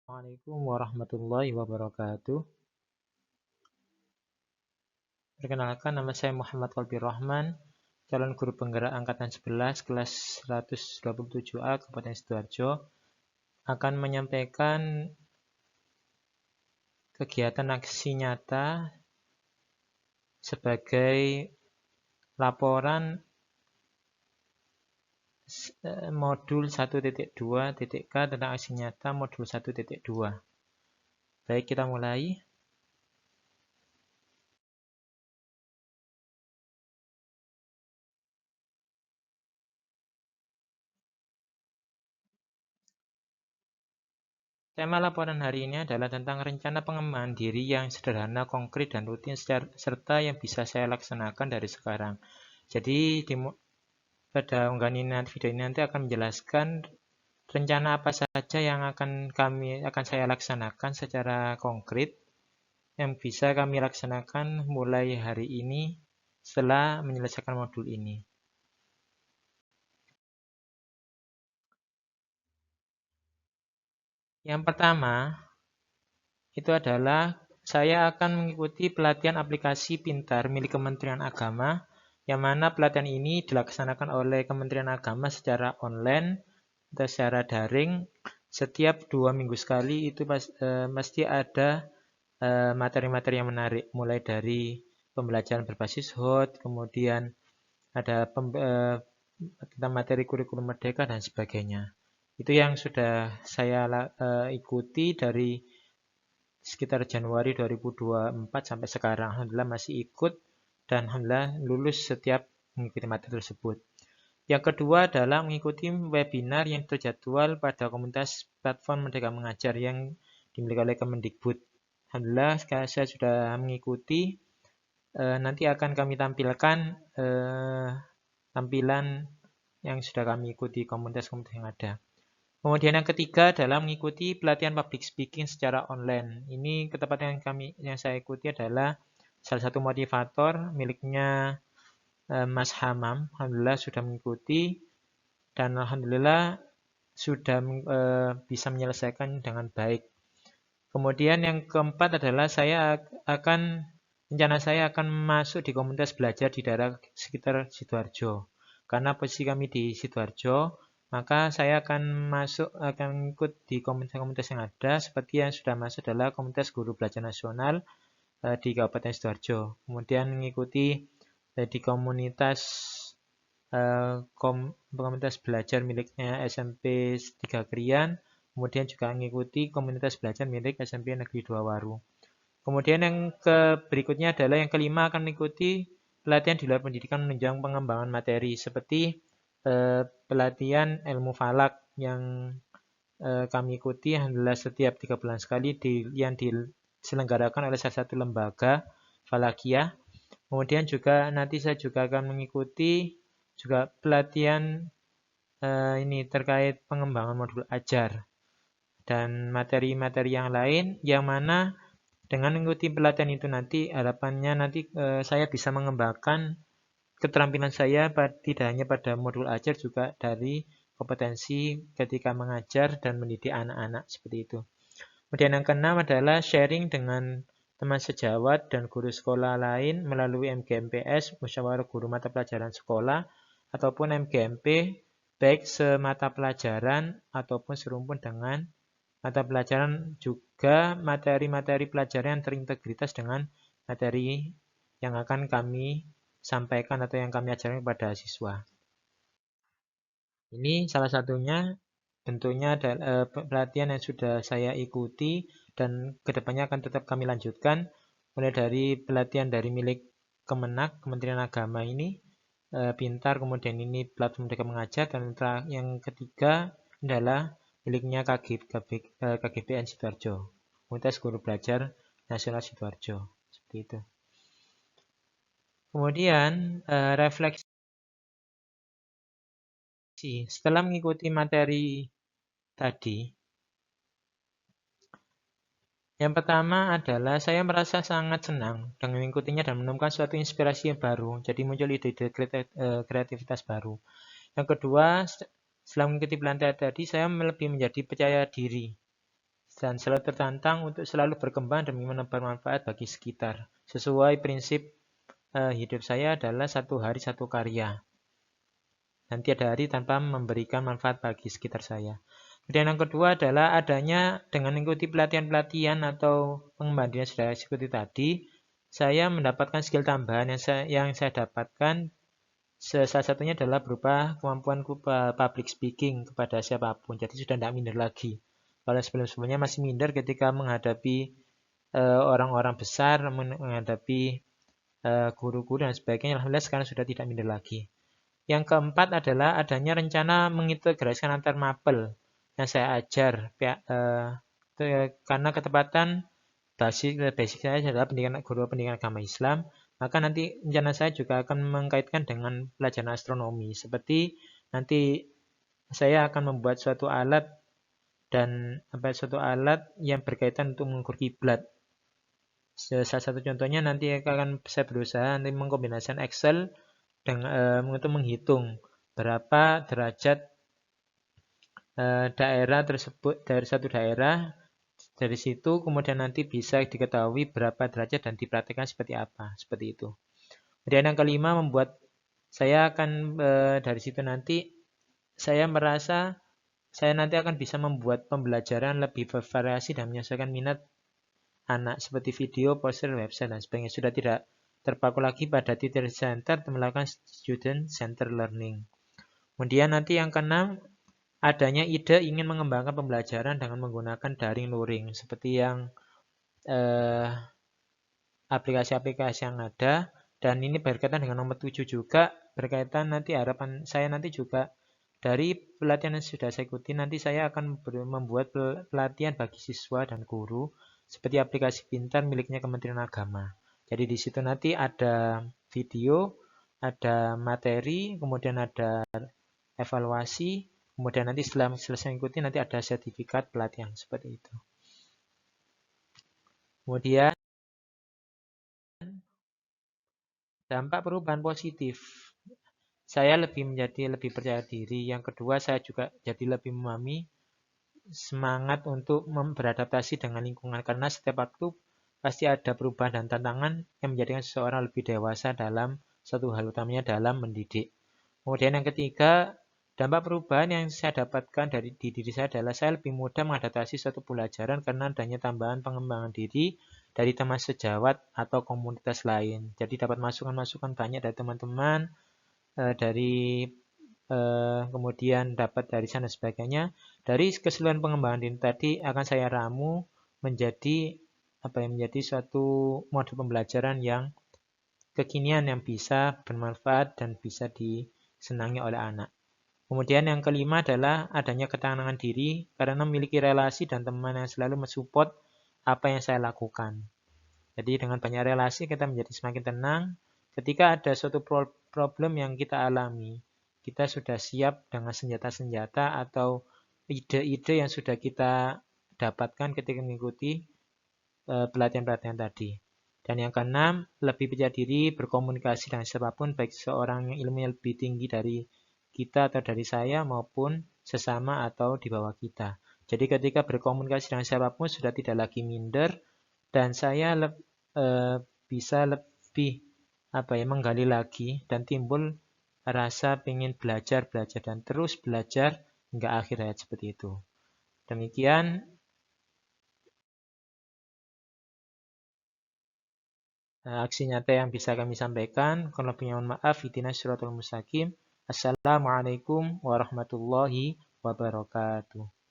Assalamualaikum warahmatullahi wabarakatuh. Perkenalkan, nama saya Muhammad Kolbi Rahman, calon guru penggerak angkatan 11 kelas 127A Kabupaten Sidoarjo, akan menyampaikan kegiatan aksi nyata sebagai laporan modul 1.2.k tentang aksi nyata modul 1.2. Baik, kita mulai. Tema laporan hari ini adalah tentang rencana pengembangan diri yang sederhana, konkret, dan rutin, serta yang bisa saya laksanakan dari sekarang. Jadi, pada unggahan ini, video ini nanti akan menjelaskan rencana apa saja yang akan saya laksanakan secara konkret, yang bisa kami laksanakan mulai hari ini setelah menyelesaikan modul ini. Yang pertama, itu adalah saya akan mengikuti pelatihan aplikasi pintar milik Kementerian Agama, yang mana pelatihan ini dilaksanakan oleh Kementerian Agama secara online atau secara daring. Setiap 2 minggu sekali itu pasti ada materi-materi yang menarik, mulai dari pembelajaran berbasis HOT, kemudian ada tentang materi kurikulum merdeka dan sebagainya. Itu yang sudah saya ikuti dari sekitar Januari 2024 sampai sekarang. Alhamdulillah masih ikut dan alhamdulillah lulus setiap mengikuti materi tersebut. Yang kedua adalah mengikuti webinar yang terjadwal pada komunitas platform Merdeka Mengajar yang dimiliki oleh Kemendikbud. Alhamdulillah saya sudah mengikuti. Nanti akan kami tampilkan tampilan yang sudah kami ikuti komunitas-komunitas yang ada. Kemudian yang ketiga adalah mengikuti pelatihan public speaking secara online. Ini ketepatan yang saya ikuti adalah salah satu motivator miliknya Mas Hamam. Alhamdulillah sudah mengikuti dan alhamdulillah sudah bisa menyelesaikan dengan baik. Kemudian yang keempat adalah rencana saya akan masuk di komunitas belajar di daerah sekitar Sidoarjo. Karena posisi kami di Sidoarjo, maka saya akan ikut di komunitas-komunitas yang ada, seperti yang sudah masuk adalah komunitas guru belajar nasional di Kabupaten Sidoarjo. Kemudian mengikuti di komunitas belajar miliknya SMP 3 Krian, kemudian juga mengikuti komunitas belajar milik SMP Negeri 2 Waru. Kemudian yang berikutnya adalah yang kelima akan mengikuti pelatihan di luar pendidikan menunjang pengembangan materi seperti pelatihan ilmu falak yang kami ikuti alhamdulillah setiap 3 bulan sekali yang diselenggarakan oleh salah satu lembaga falakiyah. Kemudian juga nanti saya juga akan mengikuti juga pelatihan ini terkait pengembangan modul ajar dan materi-materi yang lain yang mana dengan mengikuti pelatihan itu nanti harapannya nanti saya bisa mengembangkan keterampilan saya tidak hanya pada modul ajar juga dari kompetensi ketika mengajar dan mendidik anak-anak seperti itu. Kemudian yang keenam adalah sharing dengan teman sejawat dan guru sekolah lain melalui MGMPS, musyawarah guru mata pelajaran sekolah, ataupun MGMP, baik semata pelajaran ataupun serumpun dengan mata pelajaran, juga materi-materi pelajaran yang terintegritas dengan materi yang akan kami sampaikan atau yang kami ajarkan kepada siswa. Ini salah satunya bentuknya adalah pelatihan yang sudah saya ikuti dan kedepannya akan tetap kami lanjutkan, mulai dari pelatihan dari milik Kemenak, Kementerian Agama ini, Pintar, kemudian ini platform Merdeka Mengajar, dan yang ketiga adalah miliknya KGBN Sidoarjo, Komunitas Guru Belajar Nasional Sidoarjo, seperti itu. Kemudian refleksi. Setelah mengikuti materi tadi, yang pertama adalah saya merasa sangat senang dengan mengikutinya dan menemukan suatu inspirasi yang baru. Jadi muncul ide-ide kreativitas baru. Yang kedua, setelah mengikuti pelatihan tadi, saya lebih menjadi percaya diri. dan selalu tertantang untuk selalu berkembang demi menebar manfaat bagi sekitar. Sesuai prinsip hidup saya adalah satu hari satu karya. Dan tiada hari tanpa memberikan manfaat bagi sekitar saya. Kemudian yang kedua adalah adanya dengan mengikuti pelatihan-pelatihan atau pengembangan diri yang sudah saya ikuti tadi, saya mendapatkan skill tambahan yang saya dapatkan. Salah satunya adalah berupa kemampuan public speaking kepada siapapun. Jadi sudah tidak minder lagi. Kalau sebelum-sebelumnya masih minder ketika menghadapi orang-orang besar, menghadapi guru-guru dan sebagainya. Alhamdulillah sekarang sudah tidak minder lagi. Yang keempat adalah adanya rencana mengintegrasikan antar mapel yang saya ajar. Karena ketepatan basic saya adalah guru pendidikan agama Islam, maka nanti rencana saya juga akan mengkaitkan dengan pelajaran astronomi. Seperti nanti saya akan membuat suatu alat yang berkaitan untuk mengukur kiblat. Salah satu contohnya nanti akan saya berusaha nanti mengkombinasikan Excel untuk menghitung berapa derajat daerah tersebut dari satu daerah. Dari situ kemudian nanti bisa diketahui berapa derajat dan dipraktikkan seperti apa, seperti itu. Kemudian yang kelima saya akan dari situ nanti saya merasa saya nanti akan bisa membuat pembelajaran lebih bervariasi dan menyesuaikan minat anak seperti video, poster, website dan sebagainya. Sudah tidak terpaku lagi pada teacher center untuk melakukan student center learning. Kemudian nanti yang keenam, adanya ide ingin mengembangkan pembelajaran dengan menggunakan daring luring seperti yang aplikasi-aplikasi yang ada, dan ini berkaitan dengan nomor 7 juga, berkaitan nanti harapan saya nanti juga dari pelatihan yang sudah saya ikuti, nanti saya akan membuat pelatihan bagi siswa dan guru seperti aplikasi pintar miliknya Kementerian Agama. Jadi di situ nanti ada video, ada materi, kemudian ada evaluasi, kemudian nanti setelah selesai mengikuti nanti ada sertifikat pelatihan seperti itu. Kemudian dampak perubahan positif. Saya menjadi lebih percaya diri. Yang kedua, saya juga jadi lebih memahami semangat untuk beradaptasi dengan lingkungan. Karena setiap waktu pasti ada perubahan dan tantangan yang menjadikan seseorang lebih dewasa dalam satu hal, utamanya dalam mendidik. Kemudian yang ketiga, dampak perubahan yang saya dapatkan di diri saya adalah saya lebih mudah mengadaptasi suatu pelajaran karena adanya tambahan pengembangan diri dari teman sejawat atau komunitas lain. Jadi dapat masukan-masukan banyak dari teman-teman, kemudian dapat dari sana sebagainya. Dari keseluruhan pengembangan diri tadi akan saya ramu menjadi suatu mode pembelajaran yang kekinian yang bisa bermanfaat dan bisa disenangi oleh anak. Kemudian yang kelima adalah adanya ketenangan diri karena memiliki relasi dan teman yang selalu mensupport apa yang saya lakukan. Jadi dengan banyak relasi kita menjadi semakin tenang. Ketika ada suatu problem yang kita alami, kita sudah siap dengan senjata-senjata atau ide-ide yang sudah kita dapatkan ketika mengikuti pelatihan-pelatihan tadi. Dan yang keenam, lebih percaya diri berkomunikasi dengan siapapun, baik seorang yang ilmunya lebih tinggi dari kita atau dari saya maupun sesama atau di bawah kita. Jadi ketika berkomunikasi dengan siapapun sudah tidak lagi minder dan saya bisa lebih menggali lagi dan timbul rasa ingin belajar dan terus belajar hingga akhir hayat seperti itu. Demikian aksi nyata yang bisa kami sampaikan. Kalau punya mohon maaf. Ihdinas siratal mustaqim. Assalamualaikum warahmatullahi wabarakatuh.